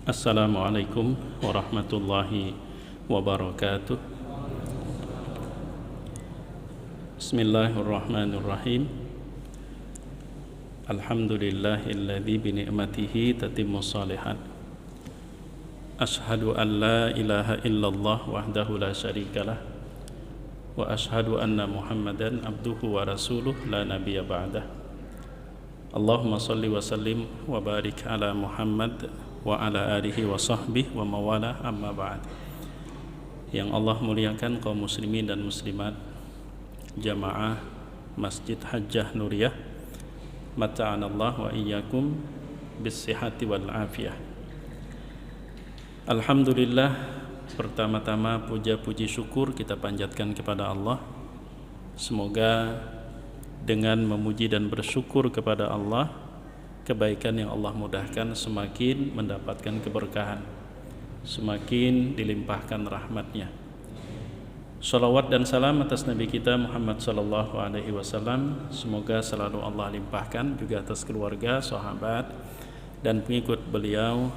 Assalamualaikum warahmatullahi wabarakatuh. Bismillahirrahmanirrahim. Alhamdulillahilladzi bi ni'matihi tatimmus shalihat. Ashhadu an la ilaha illallah wahdahu la syarikalah wa ashhadu anna Muhammadan abduhu wa rasuluh la nabiyya ba'dah. Allahumma salli wa sallim wa barik ala Muhammad wa ala alihi wa sahbihi wa mawala, amma ba'd. Yang Allah muliakan kaum muslimin dan muslimat jamaah Masjid Hajjah Nuriyah, mata'anallah wa iyyakum bis-sihhati wal afiyah. Alhamdulillah, pertama-tama puja-puji syukur kita panjatkan kepada Allah. Semoga dengan memuji dan bersyukur kepada Allah, kebaikan yang Allah mudahkan semakin mendapatkan keberkahan, semakin dilimpahkan rahmatnya. Salawat dan salam atas Nabi kita Muhammad sallallahu alaihi wasallam, semoga selalu Allah limpahkan juga atas keluarga, sahabat dan pengikut beliau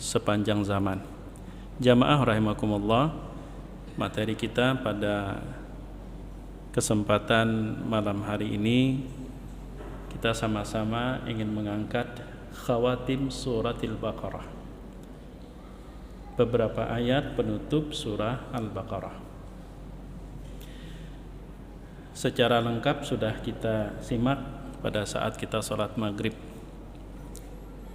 sepanjang zaman. Jamaah rahimakumullah, materi kita pada kesempatan malam hari ini kita sama-sama ingin mengangkat khawatim suratil Baqarah, beberapa ayat penutup surah Al-Baqarah. Secara lengkap sudah kita simak pada saat kita sholat maghrib,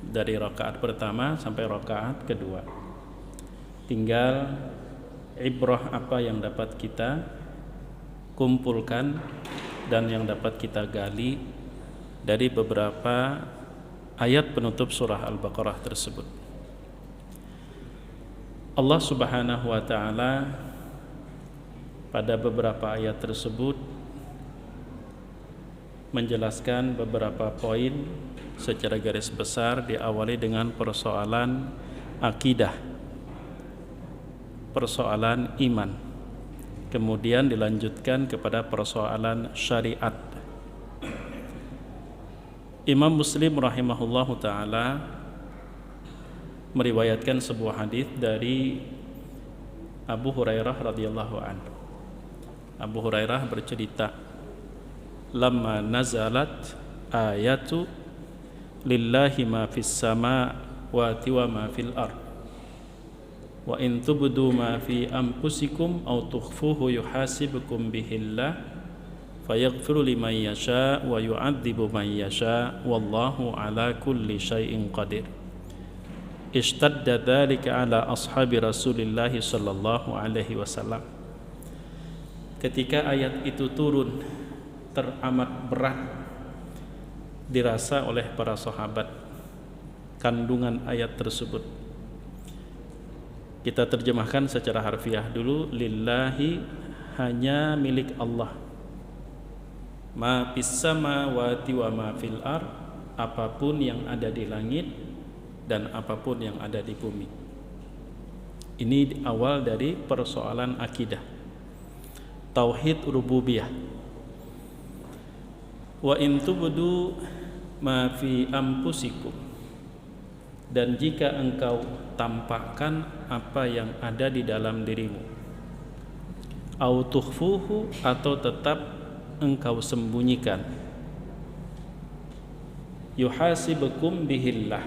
dari rakaat pertama sampai rakaat kedua. Tinggal ibrah apa yang dapat kita kumpulkan dan yang dapat kita gali dari beberapa ayat penutup surah Al-Baqarah tersebut. Allah Subhanahu wa ta'ala pada beberapa ayat tersebut menjelaskan beberapa poin secara garis besar, diawali dengan persoalan akidah, persoalan iman, kemudian dilanjutkan kepada persoalan syariat. Imam Muslim rahimahullahu ta'ala meriwayatkan sebuah hadis dari Abu Hurairah radhiyallahu anhu. Abu Hurairah bercerita, lamma nazalat ayatu lillahi ma fis samawati wa ma fil ard wa in tubdu ma fi anfusikum aw tukhfuhu yuhasibukum bihillah fayaghfiru liman yasha wa yu'adzibu man yasha wallahu ala kulli syai'in qadir. Ishtadda dzalika ala ashabi Rasulillah sallallahu alaihi wasallam. Ketika ayat itu turun, teramat berat dirasa oleh para sahabat kandungan ayat tersebut. Kita terjemahkan secara harfiah dulu, lillahi, hanya milik Allah, ma fis samawati wa ma fil ard, apapun yang ada di langit dan apapun yang ada di bumi. Ini awal dari persoalan akidah, tauhid rububiyah. Wa in tubdu ma fi anfusikum, dan jika engkau tampakkan apa yang ada di dalam dirimu, au tukhfuhu, atau tetap engkau sembunyikan, yuhasibukum bihillah,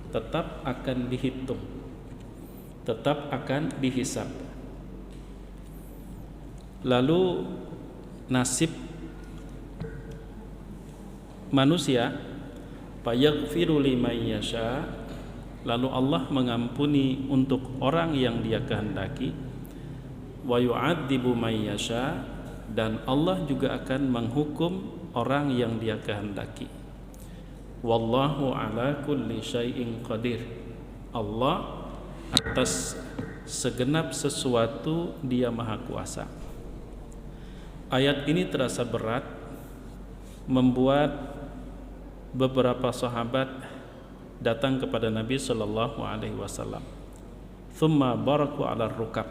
tetap akan dihitung, tetap akan dihisab. Lalu nasib manusia, fayaghfiru liman yasha, lalu Allah mengampuni untuk orang yang Dia kehendaki, wa yu'adzibu man yasha, dan Allah juga akan menghukum orang yang Dia kehendaki. Wallahu ala kulli syai'in qadir, Allah atas segenap sesuatu Dia maha kuasa. Ayat ini terasa berat, membuat beberapa sahabat datang kepada Nabi sallallahu alaihi wasallam. Thumma baraku ala rukab,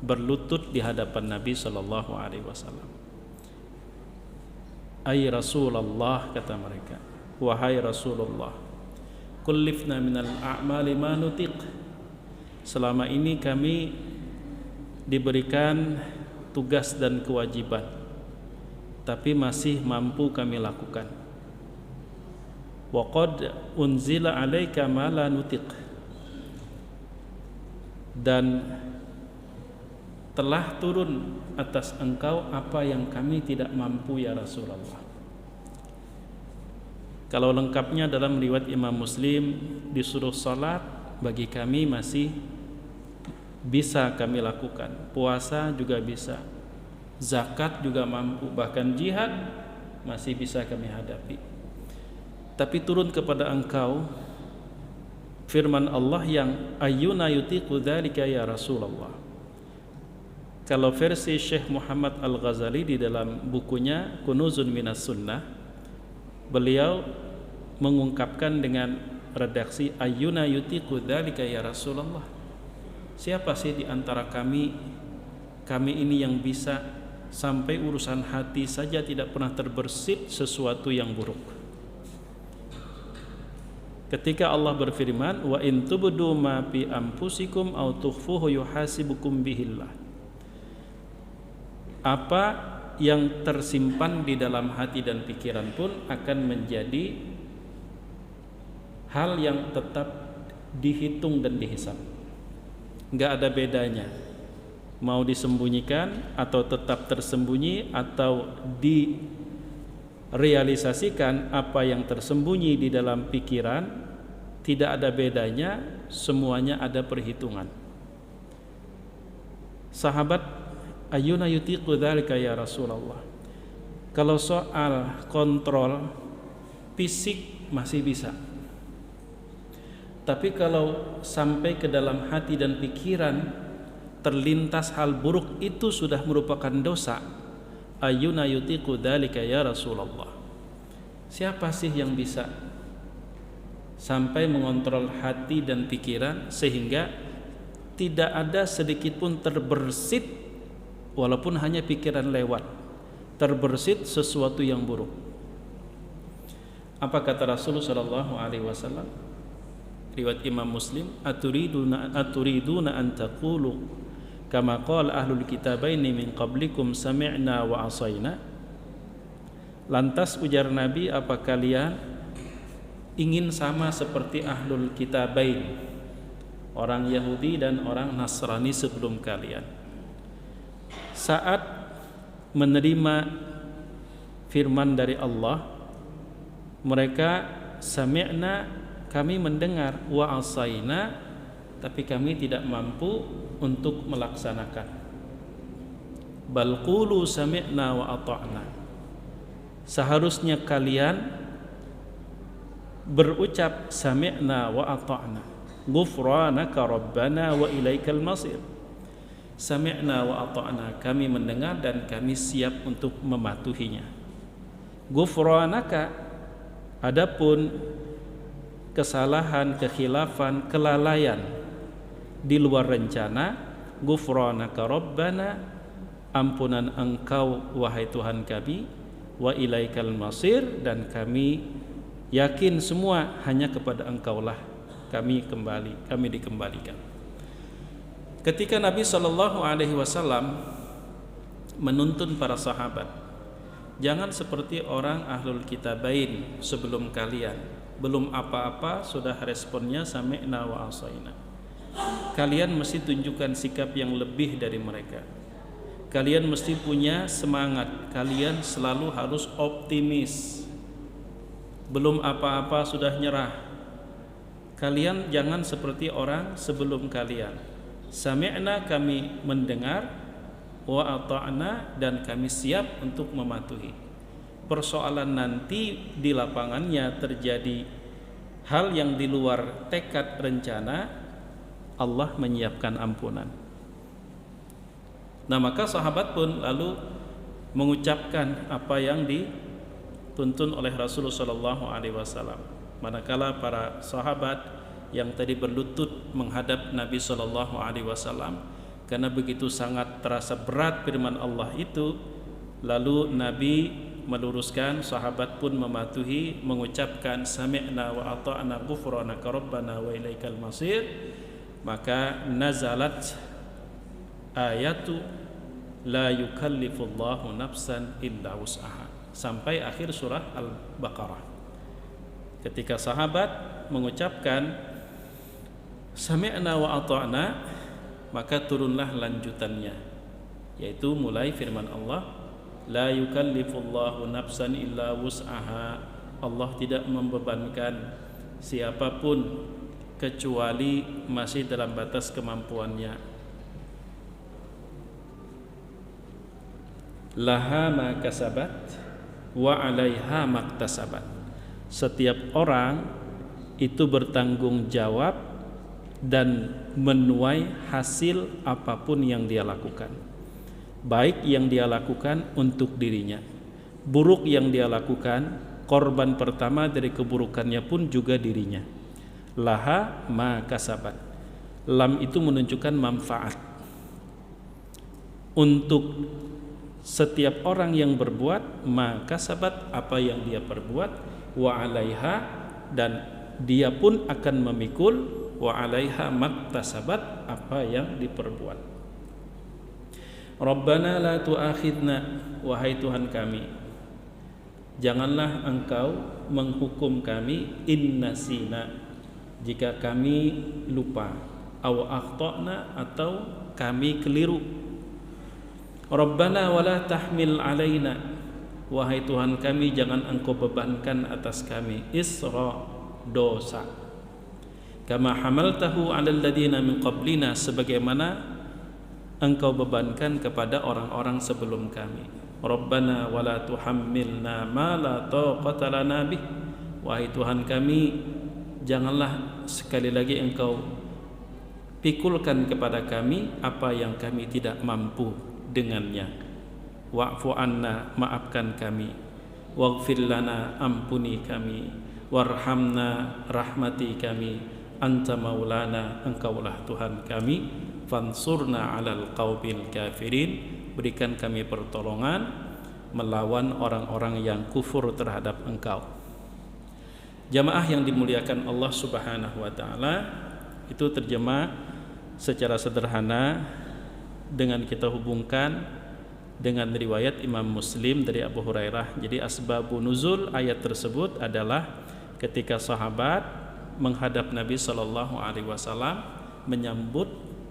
berlutut di hadapan Nabi sallallahu alaihi wasallam. Ai Rasulullah, kata mereka, wahai Rasulullah, kullifna minal a'mali ma nutiq. Selama ini kami diberikan tugas dan kewajiban, tapi masih mampu kami lakukan. Wa qad unzila 'alaika ma la nutiq. Dan telah turun atas engkau apa yang kami tidak mampu ya Rasulullah. Kalau lengkapnya dalam riwayat Imam Muslim, disuruh salat bagi kami masih bisa kami lakukan, puasa juga bisa, zakat juga mampu, bahkan jihad masih bisa kami hadapi. Tapi turun kepada engkau firman Allah yang ayyuna yutiqu dzalika ya Rasulullah. Kalau versi Syekh Muhammad Al-Ghazali di dalam bukunya Kunuzun Minas Sunnah, beliau mengungkapkan dengan redaksi ayyuna yutiqu dzalika ya Rasulullah. Siapa sih di antara kami ini yang bisa sampai urusan hati saja tidak pernah terbersit sesuatu yang buruk? Ketika Allah berfirman, wa in tubdu ma fi anfusikum aw tukhfuhu yuhasibukum bihillah. Apa yang tersimpan di dalam hati dan pikiran pun akan menjadi hal yang tetap dihitung dan dihisab. Enggak ada bedanya. Mau disembunyikan atau tetap tersembunyi atau direalisasikan apa yang tersembunyi di dalam pikiran, tidak ada bedanya, semuanya ada perhitungan. Sahabat, ayyuna yutiqu dzalika ya Rasulullah. Kalau soal kontrol fisik masih bisa. Tapi kalau sampai ke dalam hati dan pikiran terlintas hal buruk, itu sudah merupakan dosa. Ayyuna yutiqu dzalika ya Rasulullah. Siapa sih yang bisa sampai mengontrol hati dan pikiran sehingga tidak ada sedikit pun terbersit, walaupun hanya pikiran lewat, terbersit sesuatu yang buruk? Apa kata Rasulullah sallallahu alaihi wasallam? Riwayat Imam Muslim, aturiduna an taqulu kama qala ahlul kitabaini min qablikum sami'na wa asaina. Lantas ujar Nabi, apa kalian ingin sama seperti ahlul kitabain, orang Yahudi dan orang Nasrani sebelum kalian? Saat menerima firman dari Allah, mereka sami'na, kami mendengar, wa asaina, tapi kami tidak mampu untuk melaksanakan. Bal qulu sami'na wa ata'na. Seharusnya kalian berucap sami'na wa ata'na, ghufranaka rabbana wa ilaikal masir. Sami'na wa ata'na, kami mendengar dan kami siap untuk mematuhinya. Ghufranaka, adapun kesalahan, kekhilafan, kelalaian di luar rencana, ghufranaka rabbana, ampunan engkau wahai Tuhan kami, wa ilaikal masir, dan kami yakin semua hanya kepada engkaulah kami dikembalikan. Ketika Nabi SAW menuntun para sahabat, jangan seperti orang ahlul kitabain sebelum kalian, belum apa-apa sudah responnya sami'na wa asaina. Kalian mesti tunjukkan sikap yang lebih dari mereka. Kalian mesti punya semangat, kalian selalu harus optimis. Belum apa-apa sudah nyerah. Kalian jangan seperti orang sebelum kalian. Sami'na, kami mendengar, wa ata'na, dan kami siap untuk mematuhi. Persoalan nanti di lapangannya terjadi hal yang di luar tekad rencana, Allah menyiapkan ampunan. Nah, maka sahabat pun lalu mengucapkan apa yang dituntun oleh Rasulullah SAW. Manakala para sahabat yang tadi berlutut menghadap Nabi SAW, karena begitu sangat terasa berat firman Allah itu, lalu Nabi meluruskan, sahabat pun mematuhi, mengucapkan sami'na wa ata'na ghufranaka rabbana wa ilaikal masir. Maka nazalat ayatu la yukallifullahu nafsan illa wus'aha sampai akhir surah Al-Baqarah. Ketika sahabat mengucapkan sami'na wa ata'na, maka turunlah lanjutannya, yaitu mulai firman Allah, la yukallifullahu nafsan illa wus'aha. Allah tidak membebankan siapapun kecuali masih dalam batas kemampuannya. Laha ma kasabat wa 'alaiha maktasabat. Setiap orang itu bertanggung jawab dan menuai hasil apapun yang dia lakukan. Baik yang dia lakukan untuk dirinya, buruk yang dia lakukan, korban pertama dari keburukannya pun juga dirinya. Laha ma kasabat. Lam itu menunjukkan manfaat. Untuk setiap orang yang berbuat, ma kasabat, apa yang dia perbuat, wa 'alaiha, dan dia pun akan memikul, wa 'alaiha maktasabat, apa yang diperbuat. Rabbana la tu'akhidna, wahai Tuhan kami, janganlah engkau menghukum kami, in nasina, jika kami lupa, aw akhtana, atau kami keliru. Rabbana wala tahmil alaina, wahai Tuhan kami, jangan engkau bebankan atas kami, isra, dosa, kama hamaltahu 'alal ladina min qablina, sebagaimana engkau bebankan kepada orang-orang sebelum kami. Rabbana wala tuhammilna ma la taqata lana bih, wahai Tuhan kami, janganlah sekali lagi engkau pikulkan kepada kami apa yang kami tidak mampu dengannya. Wa'fu anna, maafkan kami. Waghfir lana, ampuni kami. Warhamna, rahmati kami. Anta maulana, engkaulah Tuhan kami. Fansurna 'alal qaumil kafirin, berikan kami pertolongan melawan orang-orang yang kufur terhadap engkau. Jamaah yang dimuliakan Allah Subhanahu wa taala, itu terjemah secara sederhana dengan kita hubungkan dengan riwayat Imam Muslim dari Abu Hurairah. Jadi asbabun nuzul ayat tersebut adalah ketika sahabat menghadap Nabi sallallahu alaihi wasallam menyambut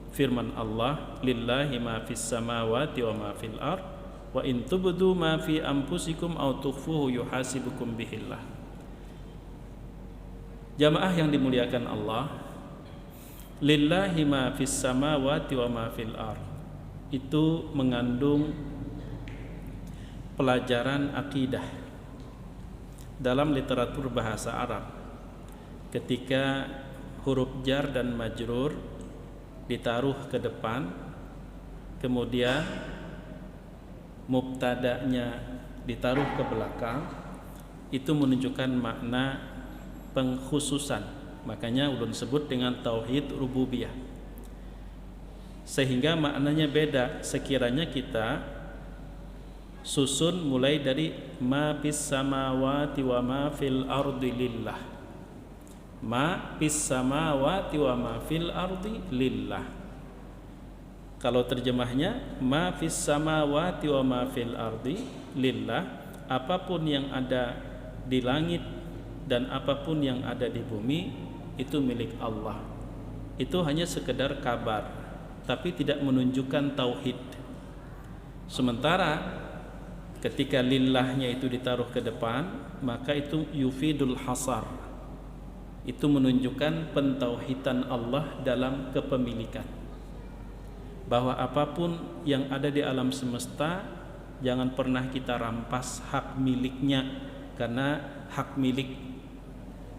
firman Allah, lillahi ma fis samawati wa ma fil ard wa in tubdu ma fi anfusikum aw tukhfuhu yuhasibukum bihillah. Jamaah yang dimuliakan Allah, lillahi ma fis samawati wa ma fil ard, itu mengandung pelajaran akidah dalam literatur bahasa Arab. Ketika huruf jar dan majrur ditaruh ke depan, kemudian mubtada'nya ditaruh ke belakang, itu menunjukkan makna pengkhususan. Makanya ulun sebut dengan tauhid rububiyah, sehingga maknanya beda sekiranya kita susun mulai dari ma fis samawati wa ma fil ardi lillah. Ma fis samawati wa ma fil ardi lillah. Kalau terjemahnya ma fis samawati wa ma fil ardi lillah, apapun yang ada di langit dan apapun yang ada di bumi itu milik Allah. Itu hanya sekedar kabar, tapi tidak menunjukkan tauhid. Sementara ketika lillahnya itu ditaruh ke depan, maka itu yufidul hasar, itu menunjukkan pentauhidan Allah dalam kepemilikan, bahwa apapun yang ada di alam semesta jangan pernah kita rampas hak miliknya, karena hak milik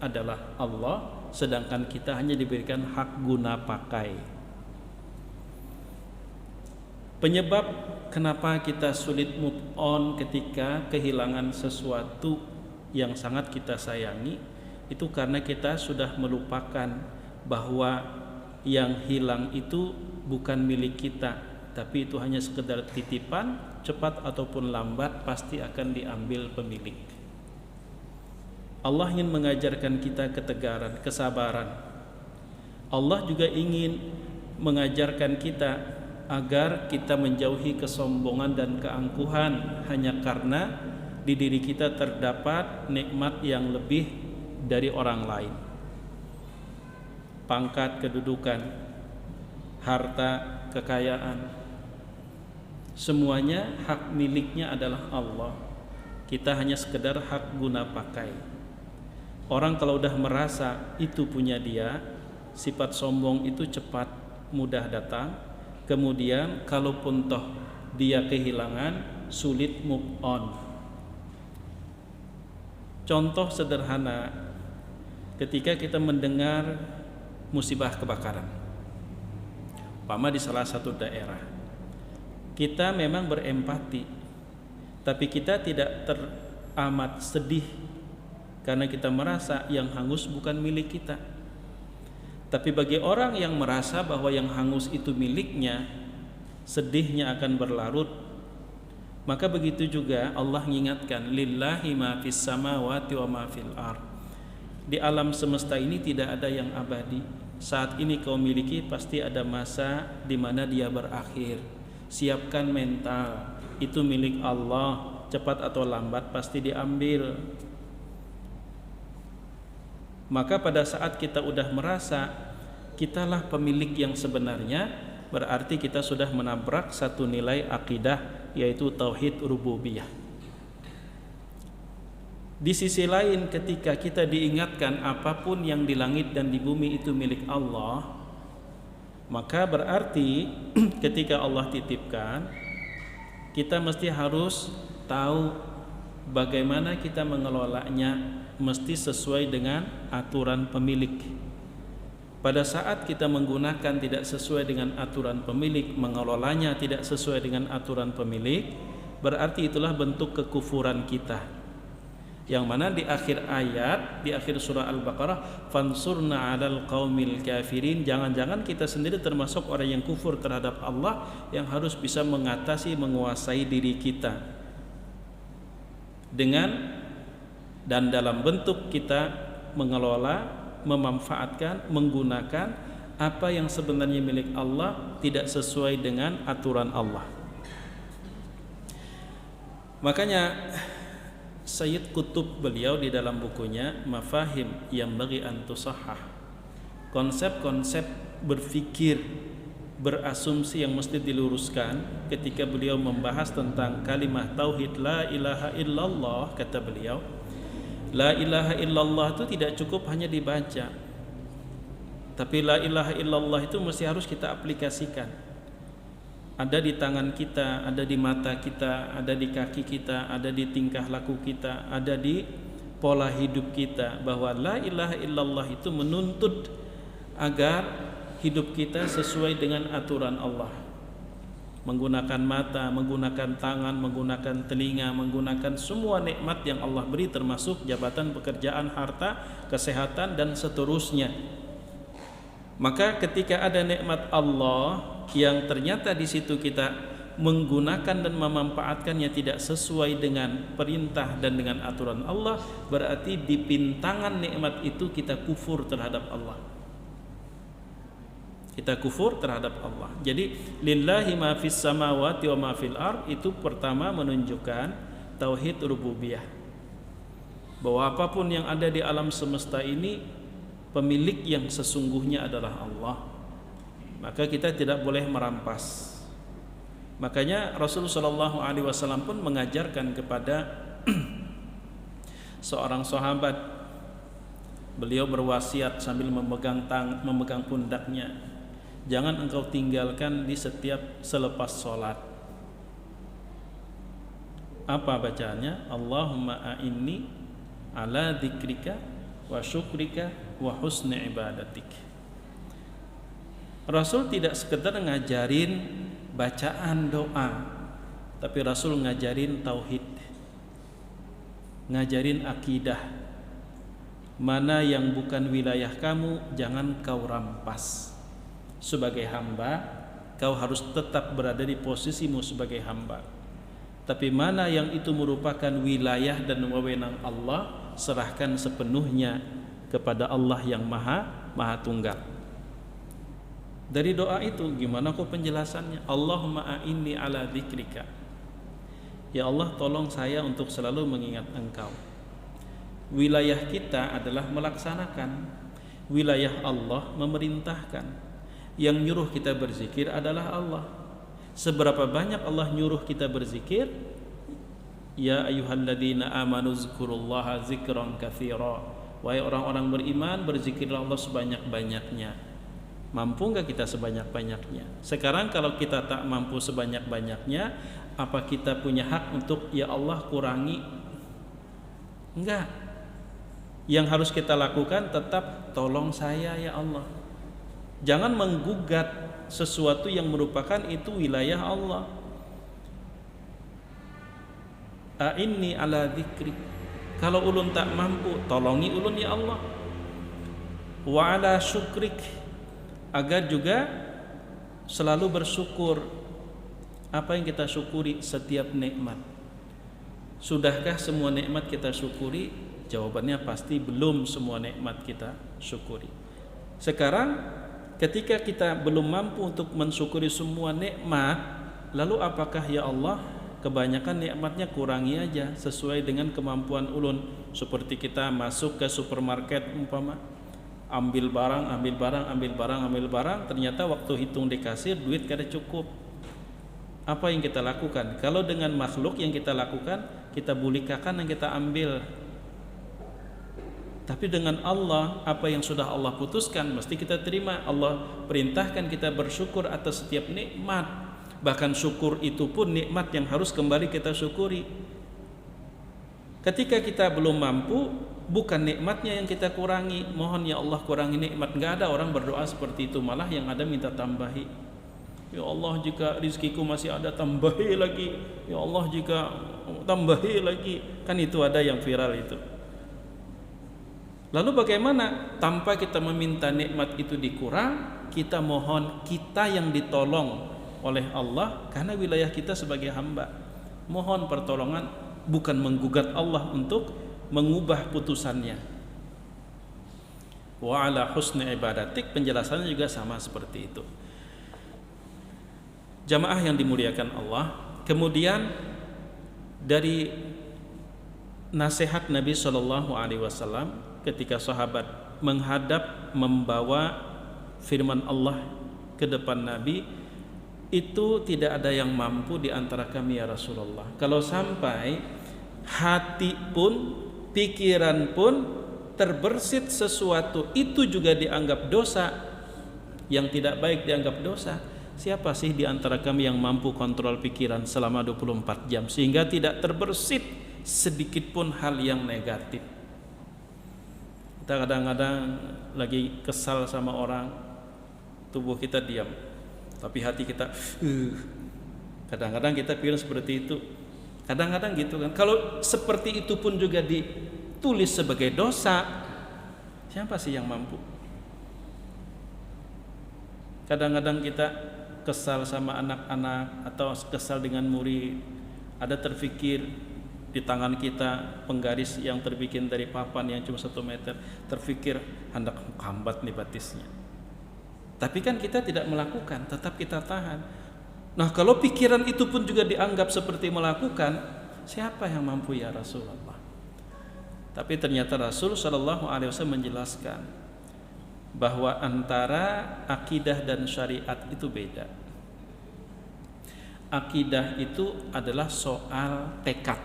adalah Allah, sedangkan kita hanya diberikan hak guna pakai. Penyebab kenapa kita sulit move on ketika kehilangan sesuatu yang sangat kita sayangi, itu karena kita sudah melupakan bahwa yang hilang itu bukan milik kita, tapi itu hanya sekedar titipan, cepat ataupun lambat pasti akan diambil pemilik. Allah ingin mengajarkan kita ketegaran, kesabaran. Allah juga ingin mengajarkan kita agar kita menjauhi kesombongan dan keangkuhan hanya karena di diri kita terdapat nikmat yang lebih dari orang lain. Pangkat, kedudukan, harta, kekayaan, semuanya hak miliknya adalah Allah. Kita hanya sekedar hak guna pakai. Orang kalau udah merasa itu punya dia, sifat sombong itu cepat mudah datang. Kemudian kalaupun toh dia kehilangan, sulit move on. Contoh sederhana, ketika kita mendengar musibah kebakaran, umpama di salah satu daerah, kita memang berempati, tapi kita tidak teramat sedih karena kita merasa yang hangus bukan milik kita. Tapi bagi orang yang merasa bahwa yang hangus itu miliknya, sedihnya akan berlarut. Maka begitu juga Allah mengingatkan, lillahi ma fis samawati wa ma fil ardh. Di alam semesta ini tidak ada yang abadi. Saat ini kau miliki, pasti ada masa di mana dia berakhir. Siapkan mental, itu milik Allah, cepat atau lambat pasti diambil. Maka pada saat kita udah merasa kitalah pemilik yang sebenarnya, berarti kita sudah menabrak satu nilai akidah, yaitu tauhid rububiyah. Di sisi lain, ketika kita diingatkan apapun yang di langit dan di bumi itu milik Allah, maka berarti ketika Allah titipkan, kita mesti harus tahu bagaimana kita mengelolanya, mesti sesuai dengan aturan pemilik. Pada saat kita menggunakan tidak sesuai dengan aturan pemilik, mengelolanya tidak sesuai dengan aturan pemilik, berarti itulah bentuk kekufuran kita. Yang mana di akhir ayat, di akhir surah Al-Baqarah, fansurna 'alal qaumil kafirin, jangan-jangan kita sendiri termasuk orang yang kufur terhadap Allah, yang harus bisa mengatasi, menguasai diri kita dengan dan dalam bentuk kita mengelola, memanfaatkan, menggunakan apa yang sebenarnya milik Allah tidak sesuai dengan aturan Allah. Makanya Sayyid Qutb beliau di dalam bukunya Mafahim yang bagi antusahah, konsep-konsep berfikir, berasumsi yang mesti diluruskan, ketika beliau membahas tentang kalimat tauhid la ilaha illallah, kata beliau, la ilaha illallah itu tidak cukup hanya dibaca, tapi la ilaha illallah itu mesti harus kita aplikasikan. Ada di tangan kita, ada di mata kita, ada di kaki kita, ada di tingkah laku kita, ada di pola hidup kita, bahwa la ilaha illallah itu menuntut agar hidup kita sesuai dengan aturan Allah. Menggunakan mata, menggunakan tangan, menggunakan telinga, menggunakan semua nikmat yang Allah beri, termasuk jabatan, pekerjaan, harta, kesehatan, dan seterusnya. Maka ketika ada nikmat Allah yang ternyata di situ kita menggunakan dan memanfaatkannya tidak sesuai dengan perintah dan dengan aturan Allah, berarti di pintangan nikmat itu kita kufur terhadap Allah. Kita kufur terhadap Allah. Jadi lillahi ma fis samawati wa ma fil ardh itu pertama menunjukkan tauhid rububiyah, bahwa apapun yang ada di alam semesta ini pemilik yang sesungguhnya adalah Allah. Maka kita tidak boleh merampas. Makanya Rasulullah SAW pun mengajarkan kepada seorang sahabat, beliau berwasiat sambil memegang pundaknya, jangan engkau tinggalkan di setiap selepas sholat. Apa bacaannya? Allahumma a'inni ala dzikrika wa syukrika wa husni ibadatik. Rasul tidak sekedar ngajarin bacaan doa, tapi Rasul ngajarin tauhid, ngajarin akidah. Mana yang bukan wilayah kamu jangan kau rampas. Sebagai hamba, kau harus tetap berada di posisimu sebagai hamba. Tapi mana yang itu merupakan wilayah dan wewenang Allah, serahkan sepenuhnya kepada Allah yang Maha Tunggal. Dari doa itu gimana kok penjelasannya? Allahumma a'inni ala dzikrika. Ya Allah, tolong saya untuk selalu mengingat Engkau. Wilayah kita adalah melaksanakan, wilayah Allah memerintahkan. Yang nyuruh kita berzikir adalah Allah. Seberapa banyak Allah nyuruh kita berzikir? Ya ayyuhalladzina amanu zkurullaha zikran katsira. Wahai orang-orang beriman, berzikirlah Allah sebanyak-banyaknya. Mampu enggak kita sebanyak-banyaknya? Sekarang kalau kita tak mampu sebanyak-banyaknya, apa kita punya hak untuk ya Allah kurangi? Enggak. Yang harus kita lakukan tetap tolong saya ya Allah. Jangan menggugat sesuatu yang merupakan itu wilayah Allah. A'inni ala dzikrik. Kalau ulun tak mampu, tolongi ulun ya Allah. Wa ala syukrik, agar juga selalu bersyukur. Apa yang kita syukuri? Setiap nikmat. Sudahkah semua nikmat kita syukuri? Jawabannya pasti belum semua nikmat kita syukuri. Sekarang ketika kita belum mampu untuk mensyukuri semua nikmat, lalu apakah ya Allah kebanyakan nikmatnya kurangi aja sesuai dengan kemampuan ulun? Seperti kita masuk ke supermarket umpama, ambil barang, ternyata waktu hitung di kasir duit kada cukup. Apa yang kita lakukan? Kalau dengan makhluk yang kita lakukan, kita bulikakan yang kita ambil. Tapi dengan Allah, apa yang sudah Allah putuskan mesti kita terima. Allah perintahkan kita bersyukur atas setiap nikmat. Bahkan syukur itu pun nikmat yang harus kembali kita syukuri. Ketika kita belum mampu, bukan nikmatnya yang kita kurangi. Mohon ya Allah kurangi nikmat. Enggak ada orang berdoa seperti itu, malah yang ada minta tambahi. Ya Allah, jika rizkiku masih ada, tambahi lagi. Ya Allah, jika tambahi lagi. Kan itu ada yang viral itu. Lalu bagaimana? Tanpa kita meminta nikmat itu dikurang, kita mohon kita yang ditolong oleh Allah karena wilayah kita sebagai hamba. Mohon pertolongan, bukan menggugat Allah untuk mengubah putusannya. Wa ala husni ibadatik, penjelasannya juga sama seperti itu. Jamaah yang dimuliakan Allah, kemudian dari nasihat Nabi SAW ketika sahabat menghadap membawa firman Allah ke depan Nabi, itu tidak ada yang mampu di antara kami ya Rasulullah. Kalau sampai hati pun, pikiran pun terbersit sesuatu itu juga dianggap dosa, yang tidak baik dianggap dosa. Siapa sih di antara kami yang mampu kontrol pikiran selama 24 jam sehingga tidak terbersit sedikit pun hal yang negatif? Kita kadang-kadang lagi kesal sama orang, tubuh kita diam, tapi hati kita kadang-kadang kita pikir seperti itu. Kadang-kadang gitu kan. Kalau seperti itu pun juga ditulis sebagai dosa, siapa sih yang mampu? Kadang-kadang kita kesal sama anak-anak atau kesal dengan murid, ada terfikir di tangan kita penggaris yang terbikin dari papan yang cuma 1 meter, terfikir hendak kambat nih batisnya. Tapi kan kita tidak melakukan, tetap kita tahan. Nah, kalau pikiran itu pun juga dianggap seperti melakukan, siapa yang mampu ya Rasulullah? Tapi ternyata Rasul SAW menjelaskan bahwa antara akidah dan syariat itu beda. Akidah itu adalah soal tekad,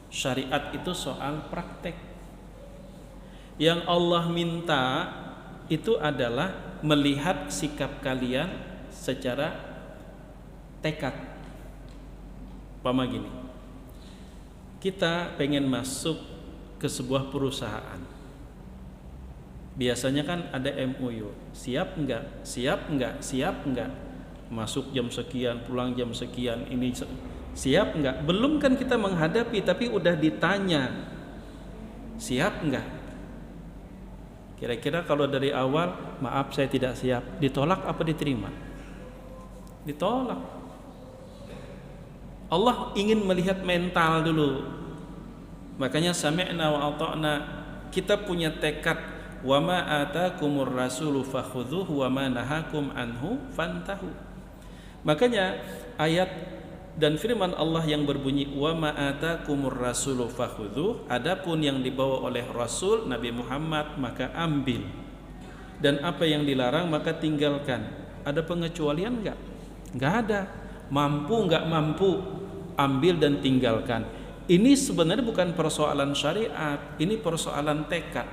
syariat itu soal praktek. Yang Allah minta itu adalah melihat sikap kalian secara tekad. Pama gini, kita pengen masuk ke sebuah perusahaan, biasanya kan ada MOU, siap enggak, siap enggak, siap enggak, masuk jam sekian, pulang jam sekian, ini siap enggak? Belum kan kita menghadapi, tapi udah ditanya siap enggak. Kira-kira kalau dari awal, maaf saya tidak siap, ditolak apa diterima? Ditolak. Allah ingin melihat mental dulu. Makanya sami'na wa ata'na, kita punya tekad, wa ma atakumur rasulu fakhudhuhu wa ma nahakum anhu fantahu. Makanya ayat dan firman Allah yang berbunyi wa ma atakumur rasulu fakhudhuhu, adapun yang dibawa oleh Rasul Nabi Muhammad maka ambil, dan apa yang dilarang maka tinggalkan. Ada pengecualian enggak? Enggak ada. Mampu enggak mampu, ambil dan tinggalkan. Ini sebenarnya bukan persoalan syariat, ini persoalan tekad.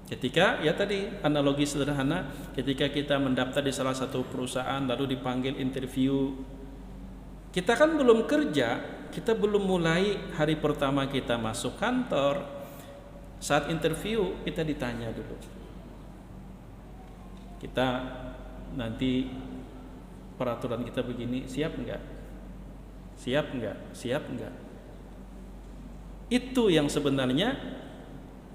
Ketika, ya tadi analogi sederhana, ketika kita mendaftar di salah satu perusahaan lalu dipanggil interview, kita kan belum kerja, kita belum mulai hari pertama kita masuk kantor. Saat interview kita ditanya dulu, kita nanti peraturan kita begini, siap enggak? Siap enggak? Siap enggak? Itu yang sebenarnya,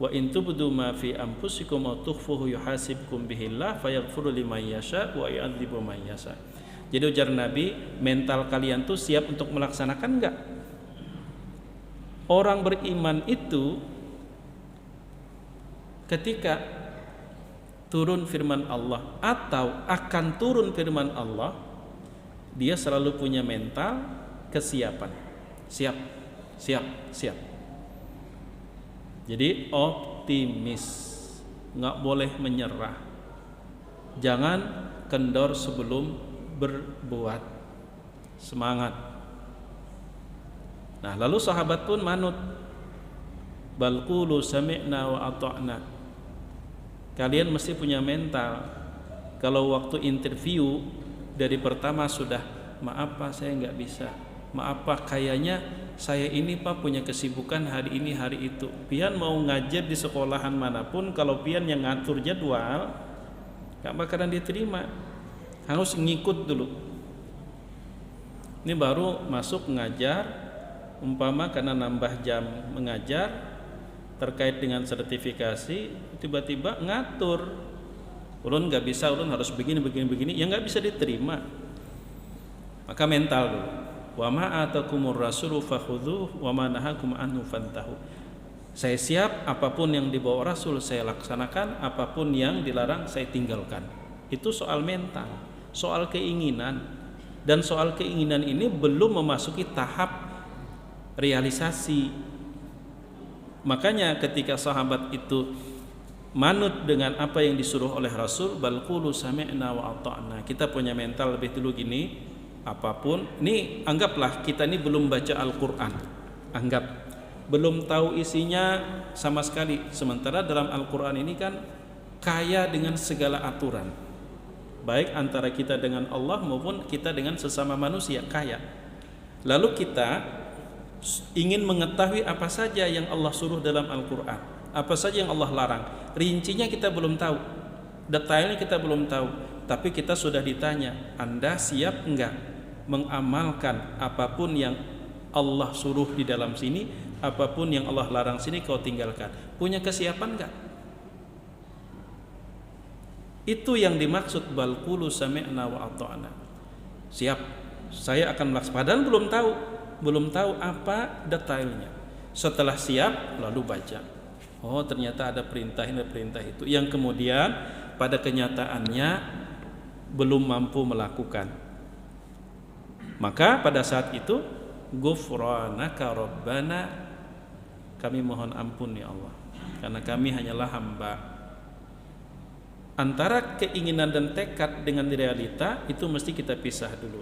wa in tubdu ma fi anfusikum aw tukhfuhu yuhasibkum bihillah fayaghfiru liman yasha wa yu'adzibu man yasha. Jadi ujar Nabi, mental kalian tuh siap untuk melaksanakan enggak? Orang beriman itu ketika turun firman Allah atau akan turun firman Allah, dia selalu punya mental kesiapan. Siap, siap, siap. Jadi optimis, nggak boleh menyerah. Jangan kendor sebelum berbuat. Semangat. Nah, lalu sahabat pun manut. Bal qulu sami'na wa ata'na. Kalian mesti punya mental. Kalau waktu interview dari pertama sudah, maaf Pak saya nggak bisa, maaf Pak kayaknya saya ini Pak punya kesibukan hari ini hari itu. Pian mau ngajar di sekolahan manapun, kalau pian yang ngatur jadwal gak bakalan diterima. Harus ngikut dulu. Ini baru masuk ngajar, umpama karena nambah jam mengajar terkait dengan sertifikasi, tiba-tiba ngatur, ulun gak bisa, ulun harus begini, ya gak bisa diterima. Maka mental dulu. Wa ma atakumur rasulu fakhudhuhu wa ma nahakum anhu fantahu. Saya siap, apapun yang dibawa Rasul saya laksanakan, apapun yang dilarang saya tinggalkan. Itu soal mental, soal keinginan. Dan soal keinginan ini belum memasuki tahap realisasi. Makanya ketika sahabat itu manut dengan apa yang disuruh oleh Rasul, bal qulu sami'na wa ata'na. Kita punya mental lebih dulu gini, apapun, ini anggaplah kita ini belum baca Al-Quran, anggap belum tahu isinya sama sekali. Sementara dalam Al-Quran ini kan kaya dengan segala aturan, baik antara kita dengan Allah maupun kita dengan sesama manusia, kaya. Lalu kita ingin mengetahui apa saja yang Allah suruh dalam Al-Quran, apa saja yang Allah larang. Rincinya kita belum tahu, detailnya kita belum tahu, tapi kita sudah ditanya, Anda siap enggak mengamalkan apapun yang Allah suruh di dalam sini, apapun yang Allah larang sini kau tinggalkan. Punya kesiapan enggak? Itu yang dimaksud bal qulu sami'na wa ata'na. Siap, saya akan melaksanakan. Padahal belum tahu apa detailnya. Setelah siap lalu baca. Oh, ternyata ada perintah ini, perintah itu, yang kemudian pada kenyataannya belum mampu melakukan. Maka pada saat itu, ghufranaka rabbana, kami mohon ampun ya Allah, karena kami hanyalah hamba. Antara keinginan dan tekad dengan realita itu mesti kita pisah dulu.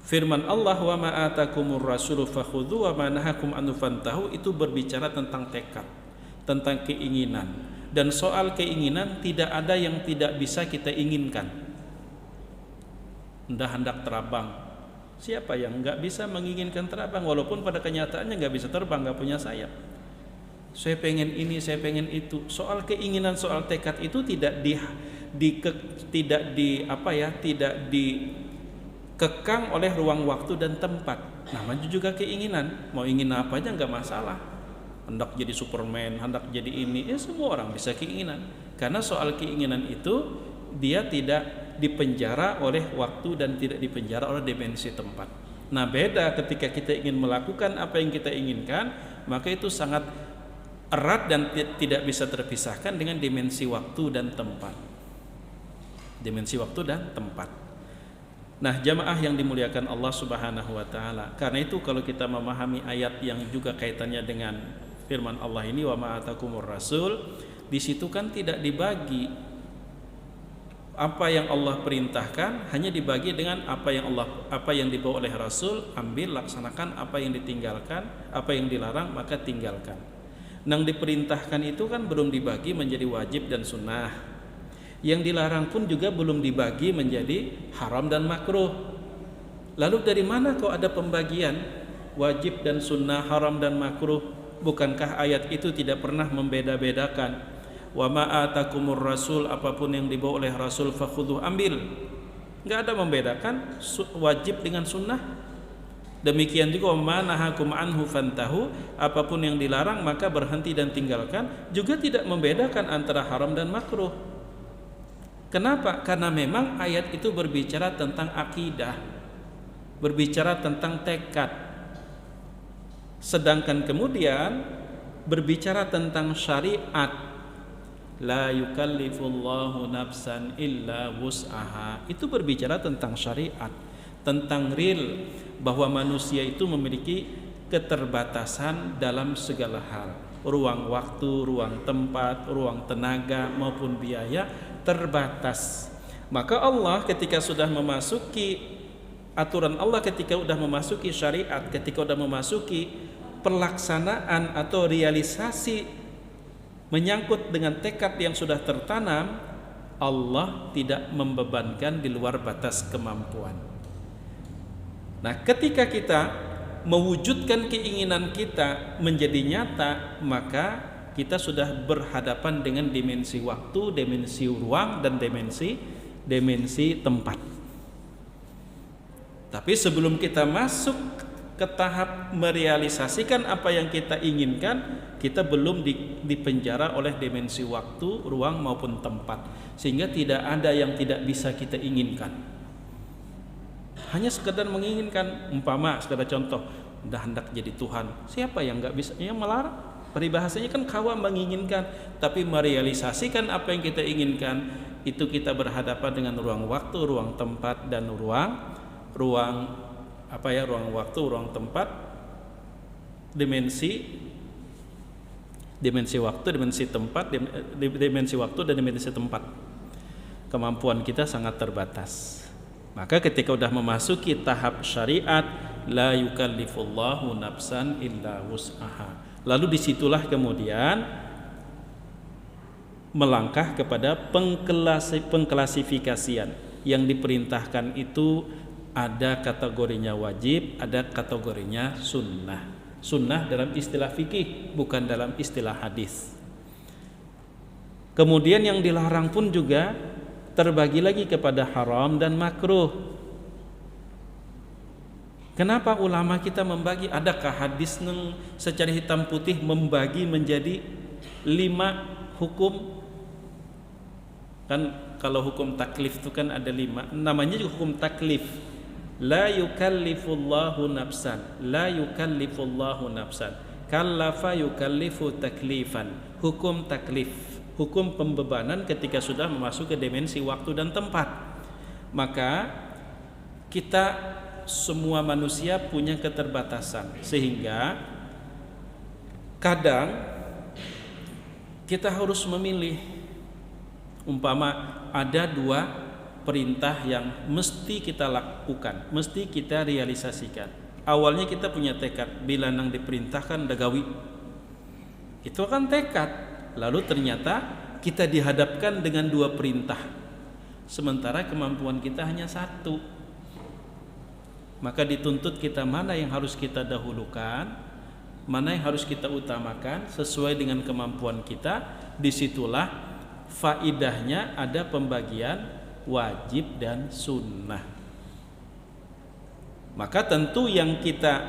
Firman Allah wa ma atakumur rasulu fakhudhu wa ma nahakum anhu fantahu itu berbicara tentang tekad, tentang keinginan. Dan soal keinginan tidak ada yang tidak bisa kita inginkan. Hendak terbang, siapa yang nggak bisa menginginkan terbang, walaupun pada kenyataannya nggak bisa terbang, nggak punya sayap. Saya pengen ini, saya pengen itu. Soal keinginan, soal tekad itu tidak dikekang oleh ruang waktu dan tempat. Namanya juga keinginan, mau ingin apa aja nggak masalah. hendak jadi Superman, hendak jadi ini, ya semua orang bisa keinginan. Karena soal keinginan itu dia tidak dipenjara oleh waktu dan tidak dipenjara oleh dimensi tempat. Nah, beda ketika kita ingin melakukan apa yang kita inginkan, maka itu sangat erat dan tidak bisa terpisahkan dengan dimensi waktu dan tempat. Dimensi waktu dan tempat. Nah, jamaah yang dimuliakan Allah Subhanahu wa taala, karena itu kalau kita memahami ayat yang juga kaitannya dengan firman Allah ini, wa ma atakumur rasul, di situ kan tidak dibagi apa yang Allah perintahkan, hanya dibagi dengan apa yang dibawa oleh Rasul, ambil, laksanakan. Apa yang ditinggalkan, apa yang dilarang, maka tinggalkan. Yang diperintahkan itu kan belum dibagi menjadi wajib dan sunnah. Yang dilarang pun juga belum dibagi menjadi haram dan makruh. Lalu dari mana kok ada pembagian wajib dan sunnah, haram dan makruh? Bukankah ayat itu tidak pernah membeda-bedakan? Wa ma atakumur rasul, apapun yang dibawa oleh Rasul fakhudhu, ambil. Enggak ada membedakan wajib dengan sunnah. Demikian juga wa ma nahakum anhu fantahu, apapun yang dilarang maka berhenti dan tinggalkan, juga tidak membedakan antara haram dan makruh. Kenapa? Karena memang ayat itu berbicara tentang akidah, berbicara tentang tekad. Sedangkan kemudian berbicara tentang syariat, la yukallifullahu nafsan illa wus'aha, itu berbicara tentang syariat, tentang real, bahwa manusia itu memiliki keterbatasan dalam segala hal, ruang waktu, ruang tempat, ruang tenaga maupun biaya terbatas. Maka Allah ketika sudah memasuki aturan Allah, ketika sudah memasuki syariat, ketika sudah memasuki pelaksanaan atau realisasi menyangkut dengan tekad yang sudah tertanam, Allah tidak membebankan di luar batas kemampuan. Nah, ketika kita mewujudkan keinginan kita menjadi nyata, maka kita sudah berhadapan dengan dimensi waktu, dimensi ruang, dan dimensi tempat. Tapi sebelum kita masuk ke tahap merealisasikan apa yang kita inginkan, kita belum dipenjara oleh dimensi waktu, ruang maupun tempat, sehingga tidak ada yang tidak bisa kita inginkan. Hanya sekedar menginginkan, umpama sekedar contoh, udah hendak jadi Tuhan, siapa yang nggak bisa? Yang melarang. Peribahasanya kan kawa menginginkan, tapi merealisasikan apa yang kita inginkan, itu kita berhadapan dengan ruang waktu, ruang tempat, dan ruang waktu, ruang tempat, dimensi waktu, dimensi tempat, dimensi waktu dan dimensi tempat. Kemampuan kita sangat terbatas. Maka ketika sudah memasuki tahap syariat, la yukallifullahu nafsan illa wus'aha, lalu disitulah kemudian melangkah kepada pengklasifikasian. Yang diperintahkan itu ada kategorinya wajib, ada kategorinya sunnah. Sunnah dalam istilah fikih, bukan dalam istilah hadis. Kemudian yang dilarang pun juga terbagi lagi kepada haram dan makruh. Kenapa ulama kita membagi? Adakah hadis secara hitam putih membagi menjadi 5 hukum? Kan kalau hukum taklif itu kan ada 5, namanya juga hukum taklif. La yukallifullahu nafsan, la yukallifullahu nafsan, kallafa yukallifu taklifan. Hukum taklif, hukum pembebanan ketika sudah memasuki dimensi waktu dan tempat. Maka kita semua manusia punya keterbatasan, sehingga kadang kita harus memilih. Umpama ada 2 perintah yang mesti kita lakukan, mesti kita realisasikan. Awalnya kita punya tekad, bila nang diperintahkan dagawi, itu kan tekad. Lalu ternyata kita dihadapkan dengan 2 perintah, sementara kemampuan kita hanya 1. Maka dituntut kita mana yang harus kita dahulukan, mana yang harus kita utamakan sesuai dengan kemampuan kita. Disitulah faidahnya ada pembagian wajib dan sunnah. Maka tentu yang kita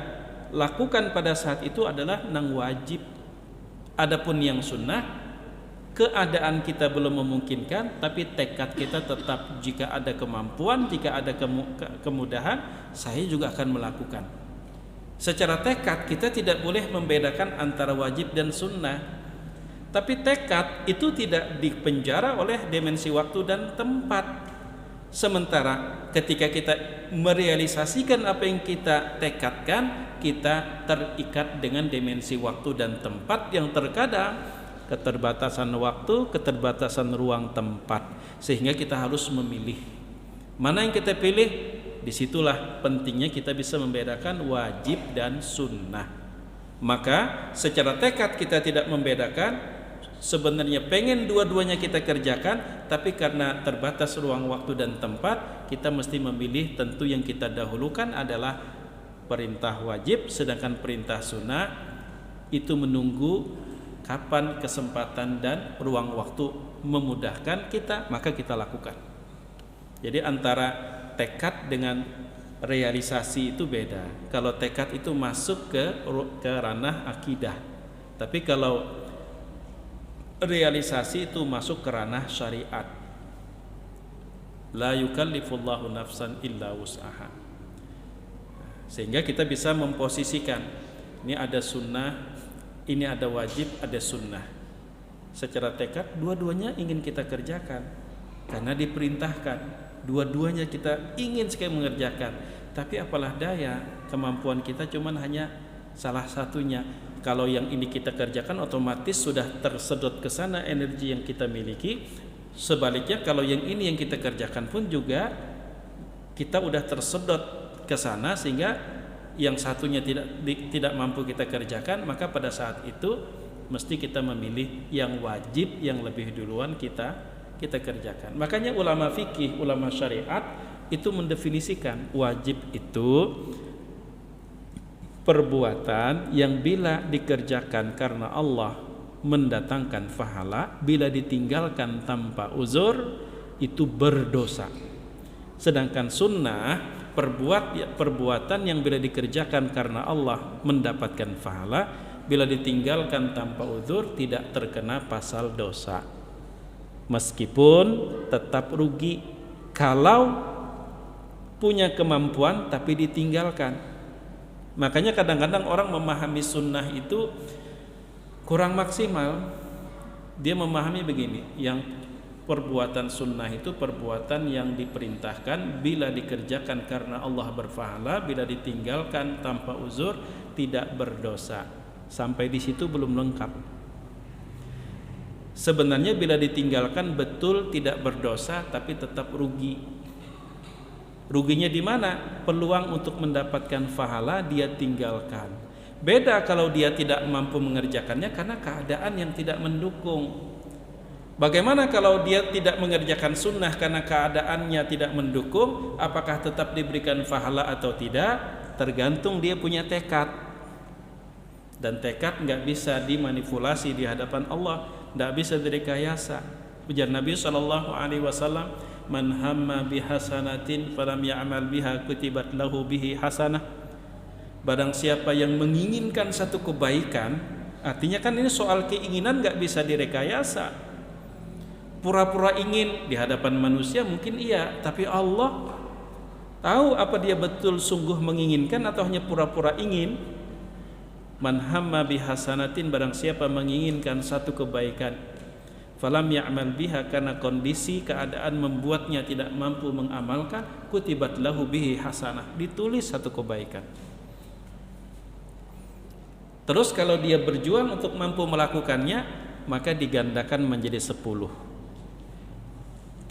lakukan pada saat itu adalah nang wajib. Adapun yang sunnah, keadaan kita belum memungkinkan, tapi tekad kita tetap, jika ada kemampuan, jika ada kemudahan, saya juga akan melakukan. Secara tekad kita tidak boleh membedakan antara wajib dan sunnah. Tapi tekad itu tidak dipenjara oleh dimensi waktu dan tempat. Sementara ketika kita merealisasikan apa yang kita tekadkan, kita terikat dengan dimensi waktu dan tempat yang terkadang keterbatasan waktu, keterbatasan ruang tempat, sehingga kita harus memilih mana yang kita pilih. Disitulah pentingnya kita bisa membedakan wajib dan sunnah. Maka secara tekad kita tidak membedakan, sebenarnya pengen dua-duanya kita kerjakan, tapi karena terbatas ruang waktu dan tempat, kita mesti memilih. Tentu yang kita dahulukan adalah perintah wajib, sedangkan perintah sunnah itu menunggu kapan kesempatan dan ruang waktu memudahkan kita, maka kita lakukan. Jadi antara tekad dengan realisasi itu beda. Kalau tekad itu masuk ke ranah akidah, tapi kalau realisasi itu masuk ke ranah syariat. La yukallifullahu nafsan illa wus'aha. Sehingga kita bisa memposisikan, ini ada sunnah, ini ada wajib, ada sunnah. Secara tekad dua-duanya ingin kita kerjakan karena diperintahkan. Dua-duanya kita ingin sekali mengerjakan, tapi apalah daya, kemampuan kita cuman hanya salah satunya. Kalau yang ini kita kerjakan, otomatis sudah tersedot ke sana energi yang kita miliki. Sebaliknya kalau yang ini yang kita kerjakan pun juga kita udah tersedot ke sana, sehingga yang satunya tidak mampu kita kerjakan, maka pada saat itu mesti kita memilih yang wajib yang lebih duluan kita kerjakan. Makanya ulama fikih, ulama syariat itu mendefinisikan wajib itu perbuatan yang bila dikerjakan karena Allah mendatangkan pahala, bila ditinggalkan tanpa uzur itu berdosa. Sedangkan sunnah perbuatan yang bila dikerjakan karena Allah mendapatkan pahala, bila ditinggalkan tanpa uzur tidak terkena pasal dosa. Meskipun tetap rugi kalau punya kemampuan tapi ditinggalkan. Makanya kadang-kadang orang memahami sunnah itu kurang maksimal. Dia memahami begini, yang perbuatan sunnah itu perbuatan yang diperintahkan bila dikerjakan karena Allah berpahala, bila ditinggalkan tanpa uzur tidak berdosa. Sampai di situ belum lengkap. Sebenarnya bila ditinggalkan betul tidak berdosa, tapi tetap rugi. Ruginya di mana? Peluang untuk mendapatkan pahala dia tinggalkan. Beda kalau dia tidak mampu mengerjakannya karena keadaan yang tidak mendukung. Bagaimana kalau dia tidak mengerjakan sunnah karena keadaannya tidak mendukung? Apakah tetap diberikan pahala atau tidak? Tergantung dia punya tekad. Dan tekad nggak bisa dimanipulasi di hadapan Allah. Tidak bisa direkayasa. Ujar Nabi SAW, man hamma bihasanatin falam ya'mal biha kutibat lahu bihi hasanah. Barang siapa yang menginginkan satu kebaikan, artinya kan ini soal keinginan gak bisa direkayasa. Pura-pura ingin di hadapan manusia mungkin iya, tapi Allah tahu apa dia betul sungguh menginginkan atau hanya pura-pura ingin. Man hamma bihasanatin, barang siapa menginginkan satu kebaikan, falam ya'mal biha, karena kondisi keadaan membuatnya tidak mampu mengamalkan, kutibat lahu bihi hasanah, ditulis satu kebaikan. Terus kalau dia berjuang untuk mampu melakukannya, maka digandakan menjadi 10.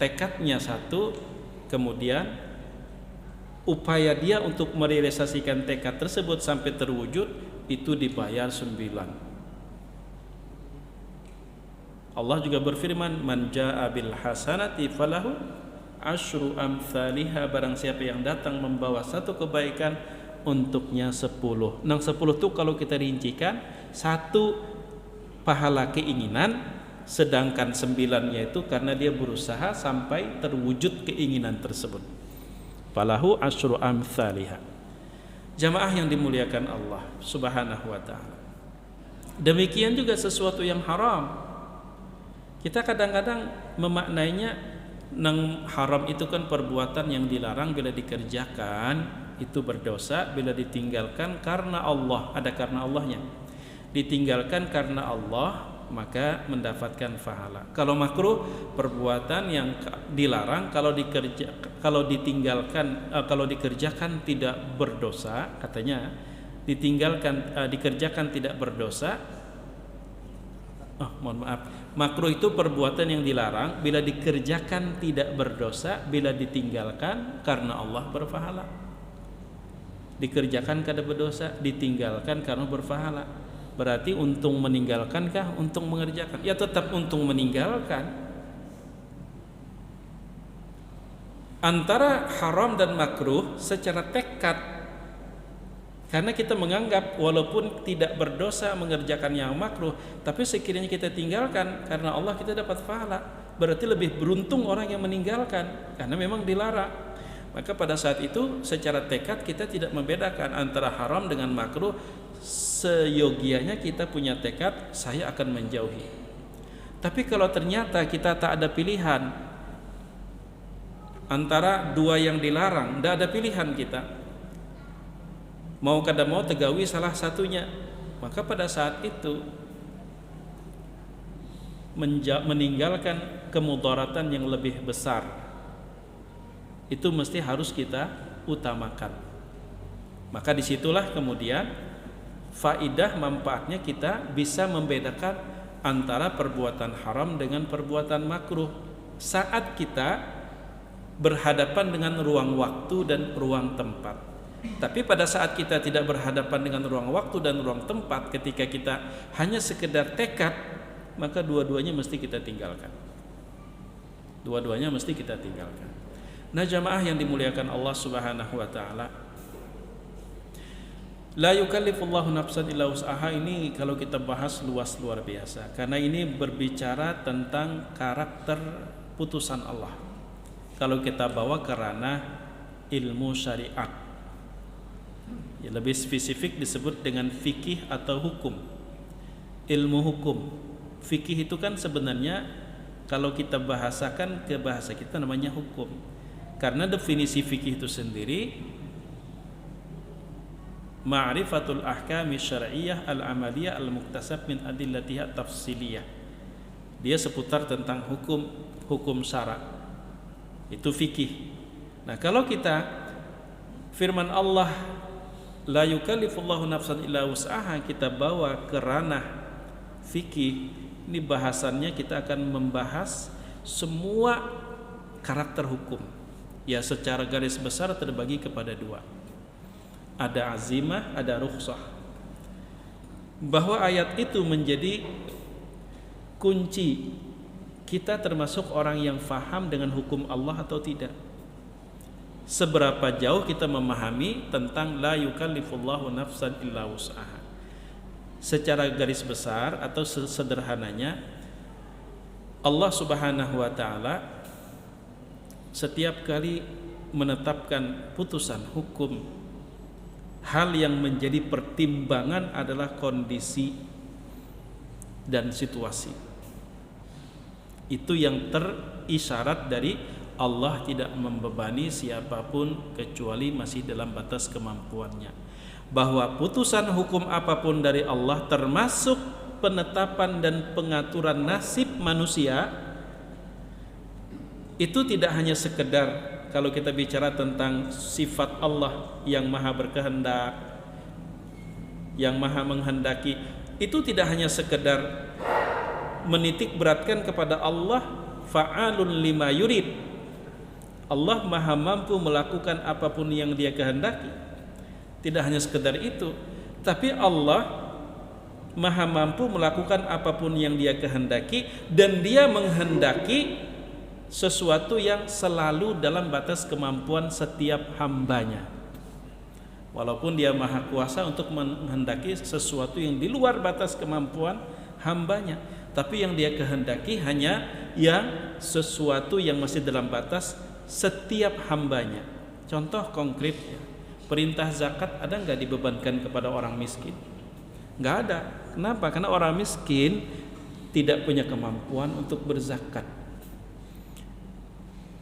Tekadnya 1, kemudian upaya dia untuk merealisasikan tekad tersebut sampai terwujud itu dibayar 9. Allah juga berfirman, man jaa bil hasanati falahu asyru amsalihha, barang siapa yang datang membawa satu kebaikan untuknya 10. Nah 10 itu kalau kita rincikan, 1 pahala keinginan, sedangkan 9-nya itu karena dia berusaha sampai terwujud keinginan tersebut. Falahu asyru amsalihha. Jamaah yang dimuliakan Allah Subhanahu wa ta'ala, Demikian juga sesuatu yang haram. Kita kadang-kadang memaknainya nang haram itu kan perbuatan yang dilarang, bila dikerjakan itu berdosa, bila ditinggalkan karena Allah, ada karena Allahnya. Ditinggalkan karena Allah maka mendapatkan pahala. Kalau makruh, perbuatan yang dilarang, kalau dikerjakan tidak berdosa, katanya dikerjakan tidak berdosa. Mohon maaf, makruh itu perbuatan yang dilarang, bila dikerjakan tidak berdosa, bila ditinggalkan karena Allah berpahala. Dikerjakan kada berdosa, ditinggalkan karena berpahala. Berarti untung meninggalkankah, untung mengerjakan? Ya tetap untung meninggalkan. Antara haram dan makruh secara tekad, karena kita menganggap walaupun tidak berdosa mengerjakan yang makruh, tapi sekiranya kita tinggalkan karena Allah, kita dapat pahala. Berarti lebih beruntung orang yang meninggalkan, karena memang dilarang. Maka pada saat itu secara tekad kita tidak membedakan antara haram dengan makruh. Seyogianya kita punya tekad, saya akan menjauhi. Tapi kalau ternyata kita tak ada pilihan antara dua yang dilarang, tidak ada pilihan kita, mau kada mau tegawi salah satunya, maka pada saat itu meninggalkan kemudaratan yang lebih besar itu mesti harus kita utamakan. Maka disitulah kemudian faidah manfaatnya kita bisa membedakan antara perbuatan haram dengan perbuatan makruh saat kita berhadapan dengan ruang waktu dan ruang tempat. Tapi pada saat kita tidak berhadapan dengan ruang waktu dan ruang tempat, ketika kita hanya sekedar tekad, maka dua-duanya mesti kita tinggalkan. Dua-duanya mesti kita tinggalkan. Nah, jamaah yang dimuliakan Allah Subhanahu wa taala, la yukallifullahu nafsan illa wus'aha ini kalau kita bahas luas luar biasa, karena ini berbicara tentang karakter putusan Allah. Kalau kita bawa ke ranah ilmu syariat, ya lebih spesifik disebut dengan fikih atau hukum. Ilmu hukum, fikih itu kan sebenarnya kalau kita bahasakan ke bahasa kita namanya hukum. Karena definisi fikih itu sendiri ma'rifatul ahkami syar'iyyah al-amaliyah al-muktasab min adillatiha tafsiliyah. Dia seputar tentang hukum syara'. Itu fikih. Nah, kalau kita firman Allah la yukallifullahu nafsan illa wus'aha kita bawa ke ranah fikih, ini bahasannya kita akan membahas semua karakter hukum. Ya, secara garis besar terbagi kepada dua. Ada azimah, ada rukhsah. Bahwa ayat itu menjadi kunci kita termasuk orang yang faham dengan hukum Allah atau tidak. Seberapa jauh kita memahami tentang la yukallifullahu nafsan illa wus'aha. Secara garis besar atau sederhananya, Allah Subhanahu wa taala setiap kali menetapkan putusan hukum, hal yang menjadi pertimbangan adalah kondisi dan situasi. Itu yang terisyarat dari Allah tidak membebani siapapun kecuali masih dalam batas kemampuannya. Bahwa putusan hukum apapun dari Allah, termasuk penetapan dan pengaturan nasib manusia, itu tidak hanya sekedar kalau kita bicara tentang sifat Allah yang maha berkehendak, yang maha menghendaki, itu tidak hanya sekedar menitik beratkan kepada Allah fa'alun lima yurid. Allah maha mampu melakukan apapun yang dia kehendaki. Tidak hanya sekedar itu, tapi Allah maha mampu melakukan apapun yang dia kehendaki, dan dia menghendaki sesuatu yang selalu dalam batas kemampuan setiap hambanya. Walaupun dia maha kuasa untuk menghendaki sesuatu yang di luar batas kemampuan hambanya, tapi yang dia kehendaki hanya yang sesuatu yang masih dalam batas setiap hambanya. Contoh konkret, perintah zakat ada nggak dibebankan kepada orang miskin? Nggak ada. Kenapa? Karena orang miskin tidak punya kemampuan untuk berzakat.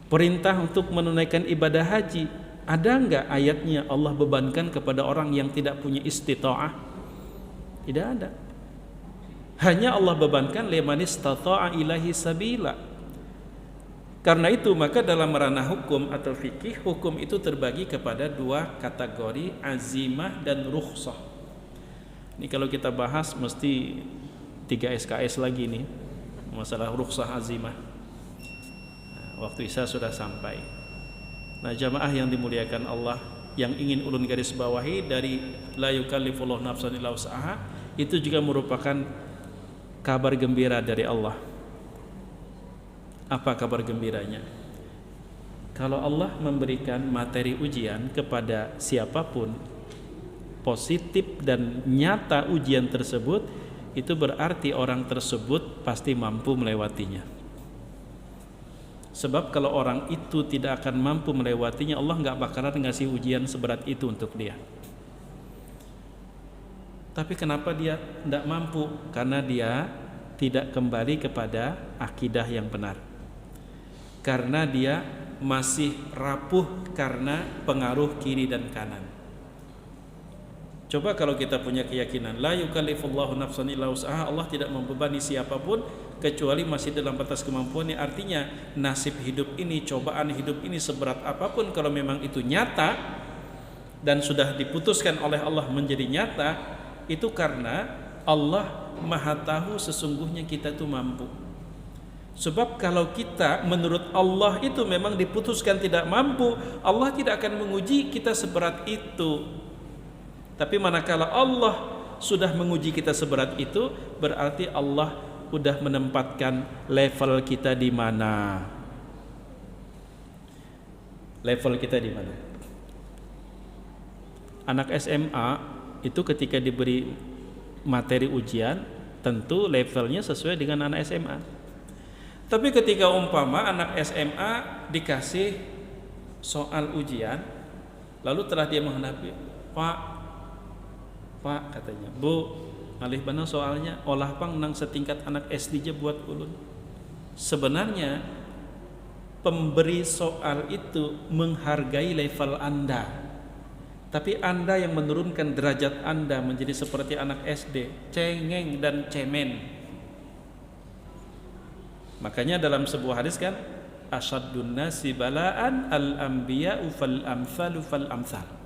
Perintah untuk menunaikan ibadah haji, ada nggak ayatnya Allah bebankan kepada orang yang tidak punya istita'ah? Tidak ada. Hanya Allah bebankan liman istata'a ilahi sabila. Karena itu maka dalam ranah hukum atau fikih, hukum itu terbagi kepada dua kategori, azimah dan rukhsah. Ini kalau kita bahas mesti 3 SKS lagi nih, masalah rukhsah azimah. Waktu Isya sudah sampai. Nah, jamaah yang dimuliakan Allah, yang ingin ulun garis bawahi dari la yukallifullahu nafsan illa wus'aha, itu juga merupakan kabar gembira dari Allah. Apa kabar gembiranya? Kalau Allah memberikan materi ujian kepada siapapun, positif dan nyata ujian tersebut, itu berarti orang tersebut pasti mampu melewatinya. Sebab kalau orang itu tidak akan mampu melewatinya, Allah nggak bakalan ngasih ujian seberat itu untuk dia. Tapi kenapa dia tidak mampu? Karena dia tidak kembali kepada akidah yang benar. Karena dia masih rapuh karena pengaruh kiri dan kanan. Coba kalau kita punya keyakinan la yukallifullahu nafsan illa wus'aha, Allah tidak membebani siapapun kecuali masih dalam batas kemampuannya. Artinya nasib hidup ini, cobaan hidup ini seberat apapun, kalau memang itu nyata dan sudah diputuskan oleh Allah menjadi nyata, itu karena Allah Maha tahu sesungguhnya kita itu mampu. Sebab kalau kita menurut Allah itu memang diputuskan tidak mampu, Allah tidak akan menguji kita seberat itu. Tapi manakala Allah sudah menguji kita seberat itu, berarti Allah sudah menempatkan level kita di mana. Level kita di mana? Anak SMA itu ketika diberi materi ujian, tentu levelnya sesuai dengan anak SMA. Tapi ketika umpama anak SMA dikasih soal ujian, lalu telah dia menghadapi, Pak katanya, Bu, alih bana soalnya olah pang nang setingkat anak SD aja buat ulun. Sebenarnya pemberi soal itu menghargai level Anda, tapi Anda yang menurunkan derajat Anda menjadi seperti anak SD, cengeng dan cemen. Makanya dalam sebuah hadis kan, asyaddun nasi bala'an al-anbiya'u fal amsalu fal amsal.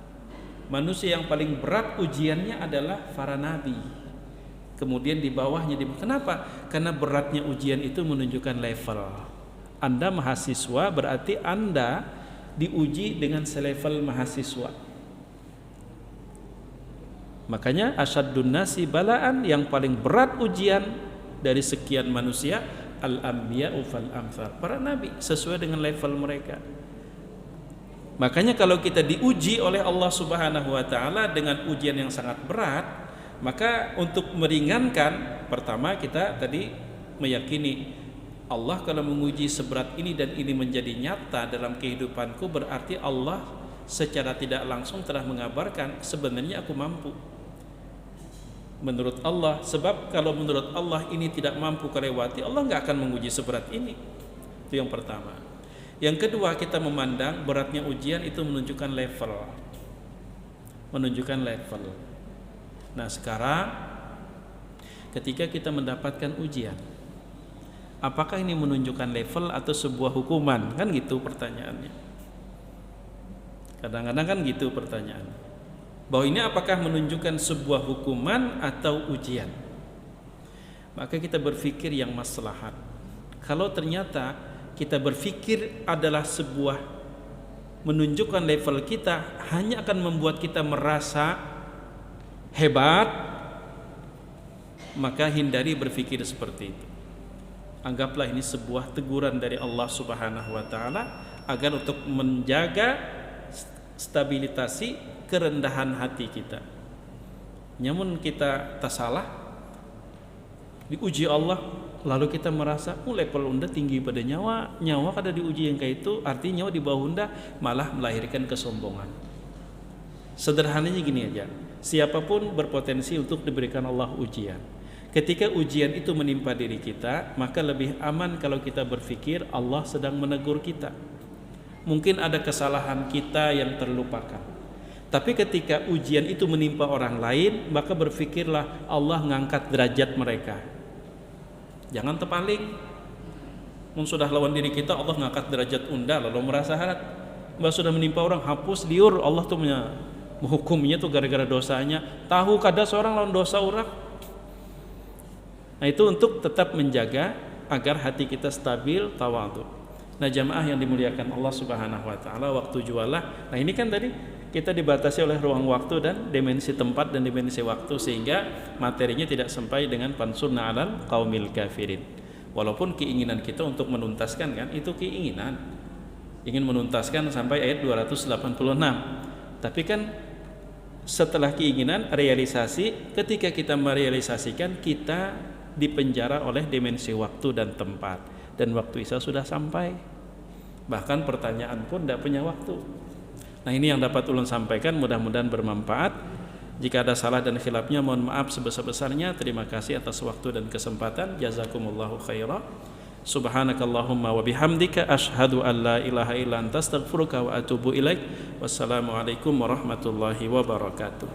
Manusia yang paling berat ujiannya adalah para nabi. Kemudian di bawahnya kenapa? Karena beratnya ujian itu menunjukkan level. Anda mahasiswa berarti Anda diuji dengan selevel mahasiswa. Makanya asyaddun nasi bala'an, yang paling berat ujian dari sekian manusia, al-anbiya'u fal amsal, para nabi sesuai dengan level mereka. Makanya kalau kita diuji oleh Allah Subhanahu wa taala dengan ujian yang sangat berat, maka untuk meringankan, pertama kita tadi meyakini Allah kalau menguji seberat ini dan ini menjadi nyata dalam kehidupanku, berarti Allah secara tidak langsung telah mengabarkan sebenarnya aku mampu. Menurut Allah, sebab kalau menurut Allah ini tidak mampu kelewati, Allah nggak akan menguji seberat ini. Itu yang pertama. Yang kedua, kita memandang beratnya ujian itu menunjukkan level. Menunjukkan level. Nah sekarang ketika kita mendapatkan ujian, apakah ini menunjukkan level atau sebuah hukuman? Kan gitu pertanyaannya. Kadang-kadang kan gitu pertanyaannya, bahwa ini apakah menunjukkan sebuah hukuman atau ujian. Maka kita berpikir yang maslahat. Kalau ternyata kita berpikir adalah sebuah menunjukkan level kita, hanya akan membuat kita merasa hebat, maka hindari berpikir seperti itu. Anggaplah ini sebuah teguran dari Allah Subhanahu wa taala agar untuk menjaga stabilitasi kerendahan hati kita. Namun kita tak salah, diuji Allah, lalu kita merasa level unda tinggi pada nyawa kada diuji yang kayak itu, artinya nyawa di bawah unda malah melahirkan kesombongan. Sederhananya gini aja, siapapun berpotensi untuk diberikan Allah ujian. Ketika ujian itu menimpa diri kita, maka lebih aman kalau kita berpikir Allah sedang menegur kita. Mungkin ada kesalahan kita yang terlupakan. Tapi ketika ujian itu menimpa orang lain, maka berpikirlah Allah ngangkat derajat mereka. Jangan terpaling. Mun sudah lawan diri kita, Allah ngangkat derajat unda, lalu merasa harap. Mbak sudah menimpa orang, hapus liur, Allah tuh menghukumnya tuh gara-gara dosanya. Tahu kada seorang lawan dosa orang. Nah itu untuk tetap menjaga agar hati kita stabil, tawadhu. Nah jamaah yang dimuliakan Allah Subhanahu wa taala, waktu jualah. Nah ini kan tadi kita dibatasi oleh ruang waktu dan dimensi tempat dan dimensi waktu, sehingga materinya tidak sampai dengan pansurna alal qaumil kafirin. Walaupun keinginan kita untuk menuntaskan kan itu keinginan, ingin menuntaskan sampai ayat 286. Tapi kan setelah keinginan realisasi, ketika kita merealisasikan kita dipenjara oleh dimensi waktu dan tempat, dan waktu Isya sudah sampai, bahkan pertanyaan pun tidak punya waktu. Nah ini yang dapat ulun sampaikan, mudah-mudahan bermanfaat. Jika ada salah dan khilafnya mohon maaf sebesar-besarnya. Terima kasih atas waktu dan kesempatan. Jazakumullahu khaira. Subhanakallahumma wa bihamdika asyhadu an la ilaha illa anta astaghfiruka wa atubu ilaik. Wassalamualaikum warahmatullahi wabarakatuh.